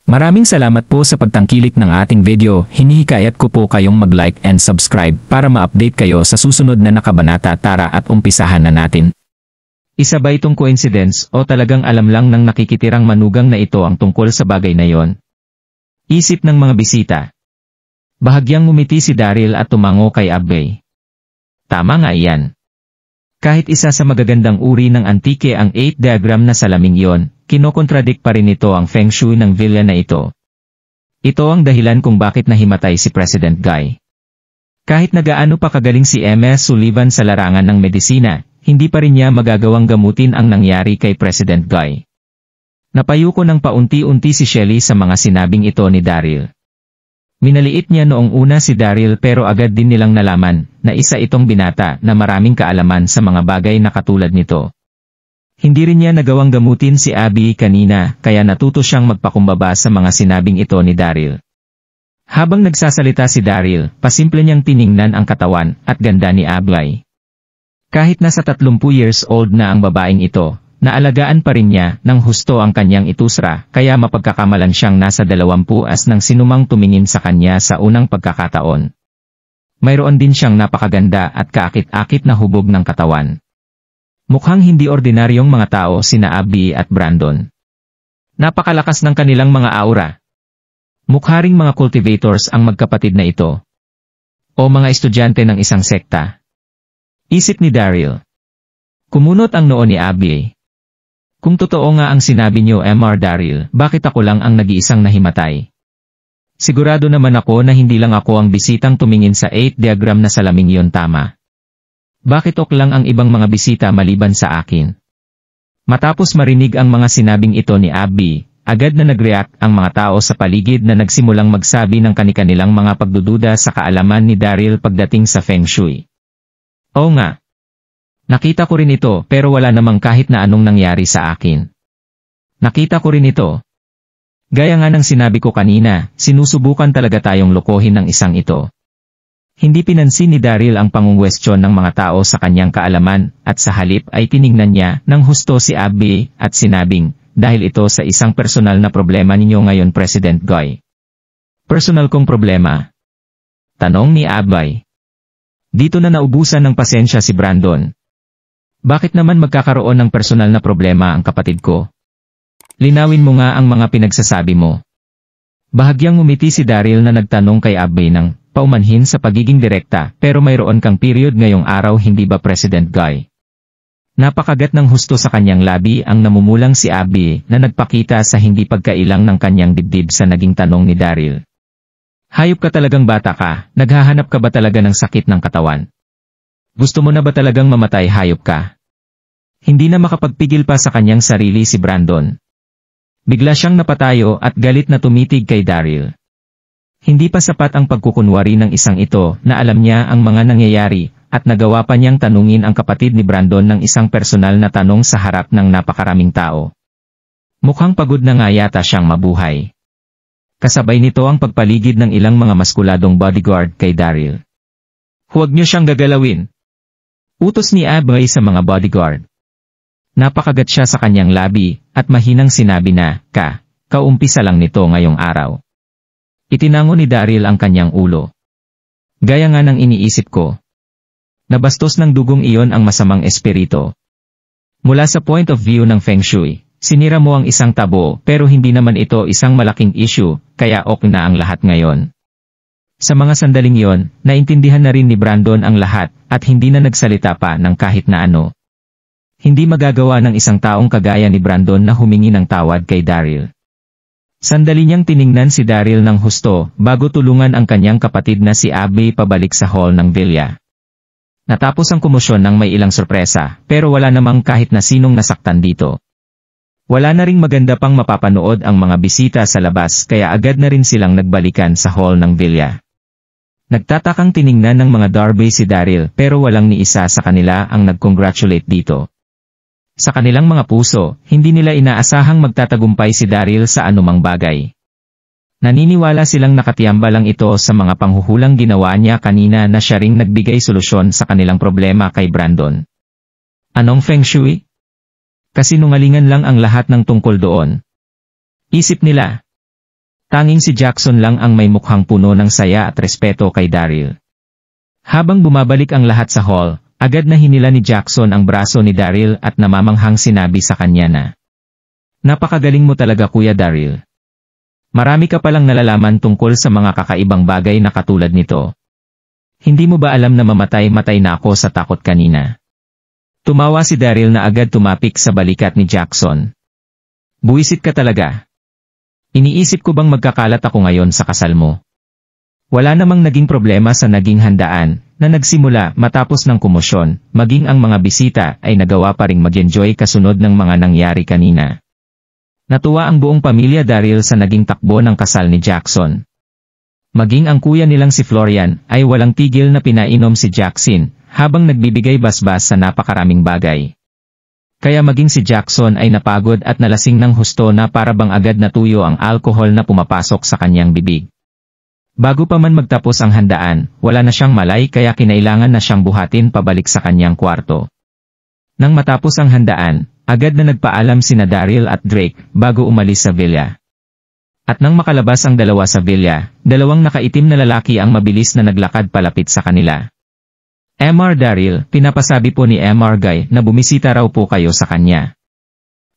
Maraming salamat po sa pagtangkilik ng ating video. Hinihikayat ko po kayong mag-like and subscribe para ma-update kayo sa susunod na nakabanata. Tara at umpisahan na natin. Isa ba itong coincidence o talagang alam lang ng nakikitirang manugang na ito ang tungkol sa bagay na yon? Isip ng mga bisita. Bahagyang ngumiti si Daryl at tumango kay Abbey. Tama nga iyan. Kahit isa sa magagandang uri ng antike ang 8 diagram na salaming yon, kinokontradik pa rin ito ang feng shui ng villa na ito. Ito ang dahilan kung bakit nahimatay si President Guy. Kahit nagaano pa kagaling si M.S. Sullivan sa larangan ng medisina, hindi pa rin niya magagawang gamutin ang nangyari kay President Guy. Napayuko ng paunti-unti si Shelley sa mga sinabing ito ni Daryl. Minaliit niya noong una si Daryl pero agad din nilang nalaman na isa itong binata na maraming kaalaman sa mga bagay na katulad nito. Hindi rin niya nagawang gamutin si Abby kanina kaya natuto siyang magpakumbaba sa mga sinabing ito ni Daryl. Habang nagsasalita si Daryl, pasimple niyang tiningnan ang katawan at ganda ni Abbey. Kahit nasa 30 years old na ang babaeng ito, naalagaan pa rin niya ng husto ang kanyang itusra kaya mapagkakamalan siyang nasa 20 as nang sinumang tumingin sa kanya sa unang pagkakataon. Mayroon din siyang napakaganda at kaakit-akit na hubog ng katawan. Mukhang hindi ordinaryong mga tao sina Abby at Brandon. Napakalakas ng kanilang mga aura. Mukha ring mga cultivators ang magkapatid na ito. O mga estudyante ng isang sekta. Isip ni Daryl. Kumunot ang noo ni Abby. Kung totoo nga ang sinabi niyo Mr. Daryl, bakit ako lang ang nag-iisang nahimatay? Sigurado naman ako na hindi lang ako ang bisitang tumingin sa 8 diagram na salaming yon tama. Bakit ok lang ang ibang mga bisita maliban sa akin? Matapos marinig ang mga sinabing ito ni Abby, agad na nag-react ang mga tao sa paligid na nagsimulang magsabi ng kani-kanilang mga pagdududa sa kaalaman ni Daryl pagdating sa Feng Shui. Oo nga. Nakita ko rin ito pero wala namang kahit na anong nangyari sa akin. Nakita ko rin ito. Gaya nga ng sinabi ko kanina, sinusubukan talaga tayong lokohin ng isang ito. Hindi pinansin ni Daryl ang pangungwestiyon ng mga tao sa kanyang kaalaman at sa halip ay tiningnan niya ng husto si Abby at sinabing, dahil ito sa isang personal na problema ninyo ngayon President Guy. Personal kong problema? Tanong ni Abby. Dito na naubusan ng pasensya si Brandon. Bakit naman magkakaroon ng personal na problema ang kapatid ko? Linawin mo nga ang mga pinagsasabi mo. Bahagyang ngumiti si Daryl na nagtanong kay Abby ng paumanhin sa pagiging direkta pero mayroon kang period ngayong araw hindi ba President Guy? Napakagat ng husto sa kanyang labi ang namumulang si Abby na nagpakita sa hindi pagkailang ng kanyang dibdib sa naging tanong ni Daryl. Hayop ka talagang bata ka, naghahanap ka ba talaga ng sakit ng katawan? Gusto mo na ba talagang mamatay hayop ka? Hindi na makapagpigil pa sa kanyang sarili si Brandon. Bigla siyang napatayo at galit na tumitig kay Daryl. Hindi pa sapat ang pagkukunwari ng isang ito na alam niya ang mga nangyayari at nagawa pa niyang tanungin ang kapatid ni Brandon ng isang personal na tanong sa harap ng napakaraming tao. Mukhang pagod na nga yata siyang mabuhay. Kasabay nito ang pagpaligid ng ilang mga maskuladong bodyguard kay Daryl. Huwag niyo siyang gagalawin. Utos ni Abby sa mga bodyguard. Napakagat siya sa kanyang labi at mahinang sinabi na, kaumpisa lang nito ngayong araw. Itinango ni Daryl ang kanyang ulo. Gaya nga ng iniisip ko. Nabastos ng dugong iyon ang masamang espiritu. Mula sa point of view ng Feng Shui, sinira mo ang isang tabo pero hindi naman ito isang malaking issue, kaya ok na ang lahat ngayon. Sa mga sandaling yon, naintindihan na rin ni Brandon ang lahat at hindi na nagsalita pa ng kahit na ano. Hindi magagawa ng isang taong kagaya ni Brandon na humingi ng tawad kay Daryl. Sandali niyang tiningnan si Daryl ng husto bago tulungan ang kanyang kapatid na si Abby pabalik sa hall ng villa. Natapos ang komosyon ng may ilang sorpresa pero wala namang kahit na sinong nasaktan dito. Wala na ring maganda pang mapapanood ang mga bisita sa labas kaya agad na rin silang nagbalikan sa hall ng villa. Nagtatakang tiningnan ng mga Darby si Daryl pero walang ni isa sa kanila ang nag-congratulate dito. Sa kanilang mga puso, hindi nila inaasahang magtatagumpay si Daryl sa anumang bagay. Naniniwala silang nakatiyamba lang ito sa mga panghuhulang ginawa niya kanina na siya ring nagbigay solusyon sa kanilang problema kay Brandon. Anong Feng Shui? Kasinungalingan lang ang lahat ng tungkol doon. Isip nila. Tanging si Jackson lang ang may mukhang puno ng saya at respeto kay Daryl. Habang bumabalik ang lahat sa hall, agad na hinila ni Jackson ang braso ni Daryl at namamanghang sinabi sa kanya na, "Napakagaling mo talaga Kuya Daryl. Marami ka palang nalalaman tungkol sa mga kakaibang bagay na katulad nito. Hindi mo ba alam na mamatay-matay na ako sa takot kanina?" Tumawa si Daryl na agad tumapik sa balikat ni Jackson. "Buwisit ka talaga. Iniisip ko bang magkakalat ako ngayon sa kasal mo?" Wala namang naging problema sa naging handaan, na nagsimula matapos ng komosyon, maging ang mga bisita ay nagawa pa ring mag-enjoy kasunod ng mga nangyari kanina. Natuwa ang buong pamilya Daryl sa naging takbo ng kasal ni Jackson. Maging ang kuya nilang si Florian ay walang tigil na pinainom si Jackson, habang nagbibigay basbas sa napakaraming bagay. Kaya maging si Jackson ay napagod at nalasing ng husto na para bang agad natuyo ang alkohol na pumapasok sa kanyang bibig. Bago pa man magtapos ang handaan, wala na siyang malay kaya kinailangan na siyang buhatin pabalik sa kanyang kwarto. Nang matapos ang handaan, agad na nagpaalam sina Daryl at Drake bago umalis sa villa. At nang makalabas ang dalawa sa villa, dalawang nakaitim na lalaki ang mabilis na naglakad palapit sa kanila. "Mr. Daryl, pinapasabi po ni Mr. Guy na bumisita raw po kayo sa kanya."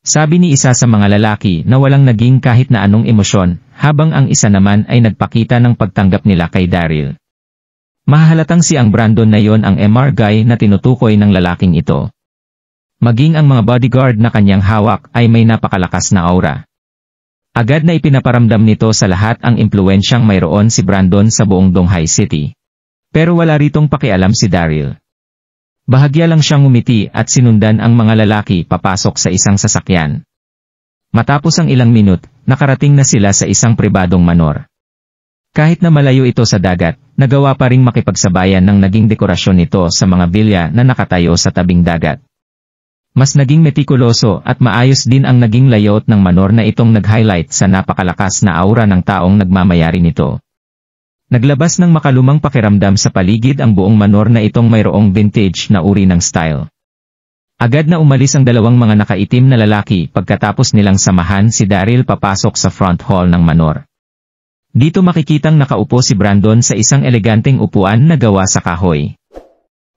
Sabi ni isa sa mga lalaki na walang naging kahit na anong emosyon, habang ang isa naman ay nagpakita ng pagtanggap nila kay Daryl. Mahahalatang si ang Brandon na yon ang Mr. Guy na tinutukoy ng lalaking ito. Maging ang mga bodyguard na kanyang hawak ay may napakalakas na aura. Agad na ipinaparamdam nito sa lahat ang impluensyang mayroon si Brandon sa buong Donghai City. Pero wala ritong pakialam si Daryl. Bahagya lang siyang umiti at sinundan ang mga lalaki papasok sa isang sasakyan. Matapos ang ilang minut, nakarating na sila sa isang pribadong manor. Kahit na malayo ito sa dagat, nagawa pa ring makipagsabayan ng naging dekorasyon nito sa mga villa na nakatayo sa tabing dagat. Mas naging metikuloso at maayos din ang naging layout ng manor na itong nag-highlight sa napakalakas na aura ng taong nagmamayari nito. Naglabas ng makalumang pakiramdam sa paligid ang buong manor na itong mayroong vintage na uri ng style. Agad na umalis ang dalawang mga nakaitim na lalaki pagkatapos nilang samahan si Daryl papasok sa front hall ng manor. Dito makikitang nakaupo si Brandon sa isang eleganteng upuan na gawa sa kahoy.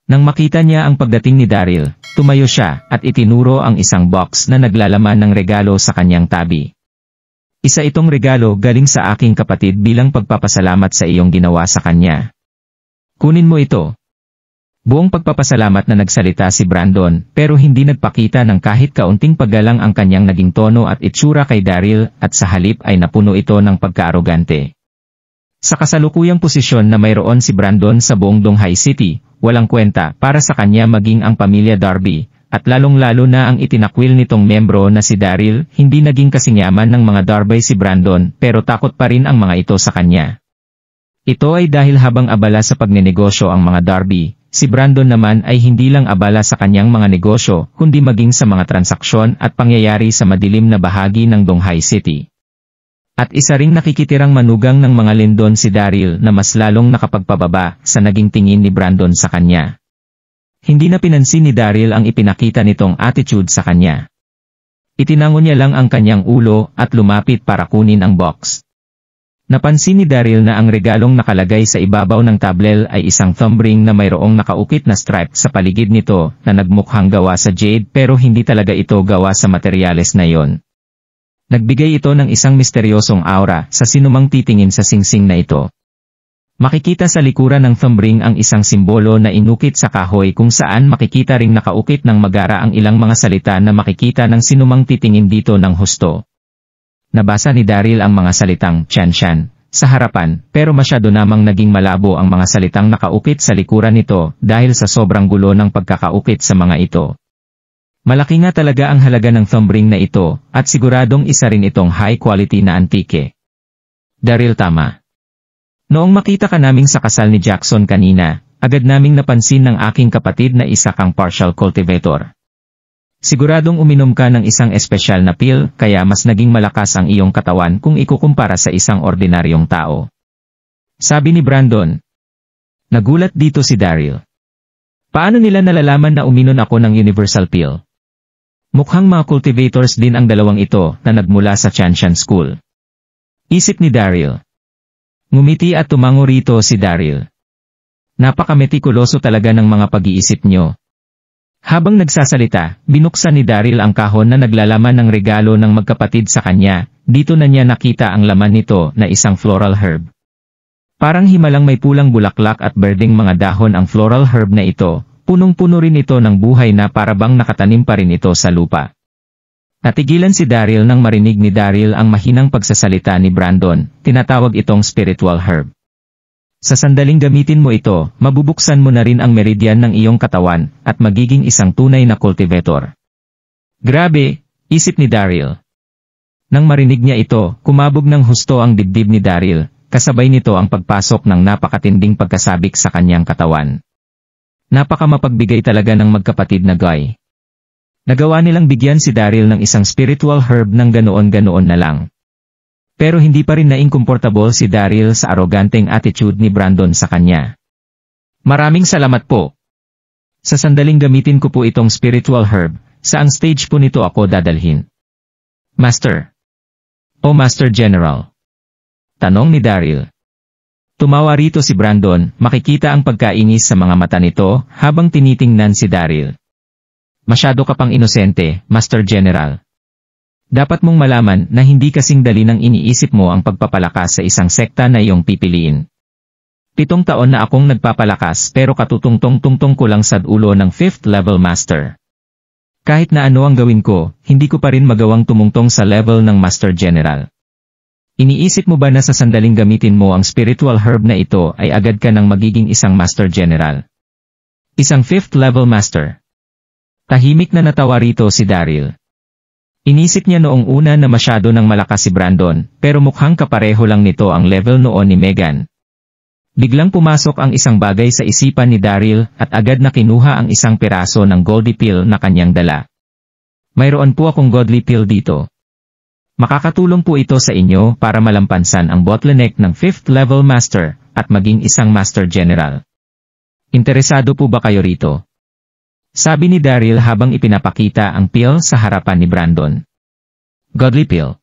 Nang makita niya ang pagdating ni Daryl, tumayo siya at itinuro ang isang box na naglalaman ng regalo sa kanyang tabi. "Isa itong regalo galing sa aking kapatid bilang pagpapasalamat sa iyong ginawa sa kanya. Kunin mo ito." Buong pagpapasalamat na nagsalita si Brandon pero hindi nagpakita ng kahit kaunting paggalang ang kanyang naging tono at itsura kay Daryl at sa halip ay napuno ito ng pagkaarogante. Sa kasalukuyang posisyon na mayroon si Brandon sa buong Donghai City, walang kwenta para sa kanya maging ang pamilya Darby. At lalong-lalo na ang itinakwil nitong membro na si Daryl, hindi naging kasingyaman ng mga Darby si Brandon pero takot pa rin ang mga ito sa kanya. Ito ay dahil habang abala sa pagnenegosyo ang mga Darby, si Brandon naman ay hindi lang abala sa kanyang mga negosyo kundi maging sa mga transaksyon at pangyayari sa madilim na bahagi ng Donghai City. At isa ring nakikitirang manugang ng mga lindon si Daryl na mas lalong nakapagpababa sa naging tingin ni Brandon sa kanya. Hindi na pinansin ni Daryl ang ipinakita nitong attitude sa kanya. Itinango niya lang ang kanyang ulo at lumapit para kunin ang box. Napansin ni Daryl na ang regalong nakalagay sa ibabaw ng tablel ay isang thumb ring na mayroong nakaukit na stripe sa paligid nito na nagmukhang gawa sa jade pero hindi talaga ito gawa sa materyales na yon. Nagbigay ito ng isang misteryosong aura sa sinumang titingin sa singsing na ito. Makikita sa likuran ng thumb ring ang isang simbolo na inukit sa kahoy kung saan makikita ring nakaukit ng magara ang ilang mga salita na makikita ng sinumang titingin dito ng husto. Nabasa ni Daryl ang mga salitang "Tian-Shan" sa harapan pero masyado namang naging malabo ang mga salitang nakaukit sa likuran nito dahil sa sobrang gulo ng pagkakaukit sa mga ito. Malaki nga talaga ang halaga ng thumb ring na ito at siguradong isa rin itong high quality na antike. Daryl, tama. Noong makita ka naming sa kasal ni Jackson kanina, agad naming napansin ng aking kapatid na isa kang partial cultivator. Siguradong uminom ka ng isang espesyal na pill kaya mas naging malakas ang iyong katawan kung ikukumpara sa isang ordinaryong tao. Sabi ni Brandon. Nagulat dito si Daryl. Paano nila nalalaman na uminom ako ng universal pill? Mukhang mga cultivators din ang dalawang ito na nagmula sa Tianshan School. Isip ni Daryl. Ngumiti at tumango rito si Daryl. Napaka-metikuloso talaga ng mga pag-iisip nyo. Habang nagsasalita, binuksan ni Daryl ang kahon na naglalaman ng regalo ng magkapatid sa kanya. Dito na niya nakita ang laman nito na isang floral herb. Parang himalang may pulang bulaklak at berdeng mga dahon ang floral herb na ito. Punong-puno rin ito ng buhay na parabang nakatanim pa rin ito sa lupa. Natigilan si Daryl nang marinig ni Daryl ang mahinang pagsasalita ni Brandon. Tinatawag itong spiritual herb. Sa sandaling gamitin mo ito, mabubuksan mo na rin ang meridian ng iyong katawan, at magiging isang tunay na cultivator. Grabe, isip ni Daryl. Nang marinig niya ito, kumabog ng husto ang dibdib ni Daryl, kasabay nito ang pagpasok ng napakatinding pagkasabik sa kanyang katawan. Napakamapagbigay talaga ng magkapatid na Guy. Nagawa nilang bigyan si Daryl ng isang spiritual herb ng ganoon-ganoon na lang. Pero hindi pa rin naing komportable si Daryl sa aroganteng attitude ni Brandon sa kanya. Maraming salamat po. Sa sandaling gamitin ko po itong spiritual herb, saang stage po nito ako dadalhin? Master. O Master General? Tanong ni Daryl. Tumawa rito si Brandon, makikita ang pagkainis sa mga mata nito habang tinitingnan si Daryl. Masyado ka pang inosente, Master General. Dapat mong malaman na hindi kasing dali nang iniisip mo ang pagpapalakas sa isang sekta na iyong pipiliin. 7 taon na akong nagpapalakas pero katutungtong-tungtong ko lang sa ulo ng 5th level master. Kahit na ano ang gawin ko, hindi ko pa rin magawang tumungtong sa level ng Master General. Iniisip mo ba na sa sandaling gamitin mo ang spiritual herb na ito ay agad ka nang magiging isang Master General? Isang 5th level master. Tahimik na natawa rito si Daryl. Inisip niya noong una na masyado nang malakas si Brandon, pero mukhang kapareho lang nito ang level noon ni Megan. Biglang pumasok ang isang bagay sa isipan ni Daryl at agad na kinuha ang isang piraso ng Goldie Pill na kanyang dala. Mayroon po akong Goldie Pill dito. Makakatulong po ito sa inyo para malampansan ang bottleneck ng 5th level master at maging isang Master General. Interesado po ba kayo rito? Sabi ni Daryl habang ipinapakita ang pill sa harapan ni Brandon. Godly pill.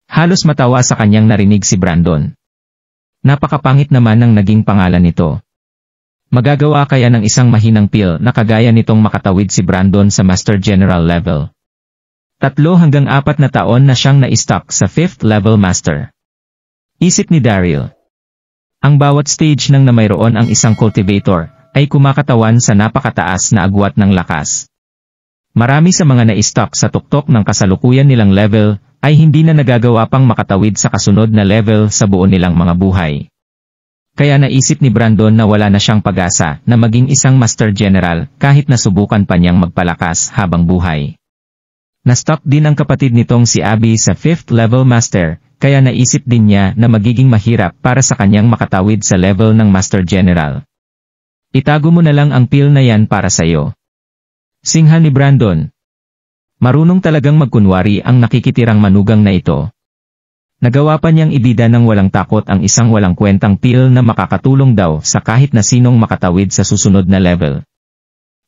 Halos matawa sa kanyang narinig si Brandon. Napakapangit naman ang naging pangalan nito. Magagawa kaya ng isang mahinang pill na kagaya nitong makatawid si Brandon sa Master General level? 3 hanggang 4 na taon na siyang na-stock sa 5th level master. Isip ni Daryl. Ang bawat stage ng na mayroon ang isang cultivator ay kumakatawan sa napakataas na agwat ng lakas. Marami sa mga na-stock sa tuktok ng kasalukuyan nilang level ay hindi na nagagawa pang makatawid sa kasunod na level sa buo nilang mga buhay. Kaya naisip ni Brandon na wala na siyang pag-asa na maging isang Master General kahit nasubukan pa niyang magpalakas habang buhay. Na-stock din ang kapatid nitong si Abby sa 5th level master, kaya naisip din niya na magiging mahirap para sa kanyang makatawid sa level ng Master General. Itago mo na lang ang pill na yan para sa'yo. Singha ni Brandon. Marunong talagang magkunwari ang nakikitirang manugang na ito. Nagawa pa niyang ibida ng walang takot ang isang walang kwentang pill na makakatulong daw sa kahit na sinong makatawid sa susunod na level.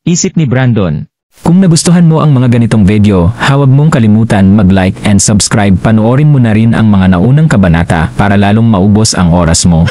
Isip ni Brandon. Kung nagustuhan mo ang mga ganitong video, huwag mong kalimutan mag-like and subscribe. Panoorin mo na rin ang mga naunang kabanata para lalong maubos ang oras mo.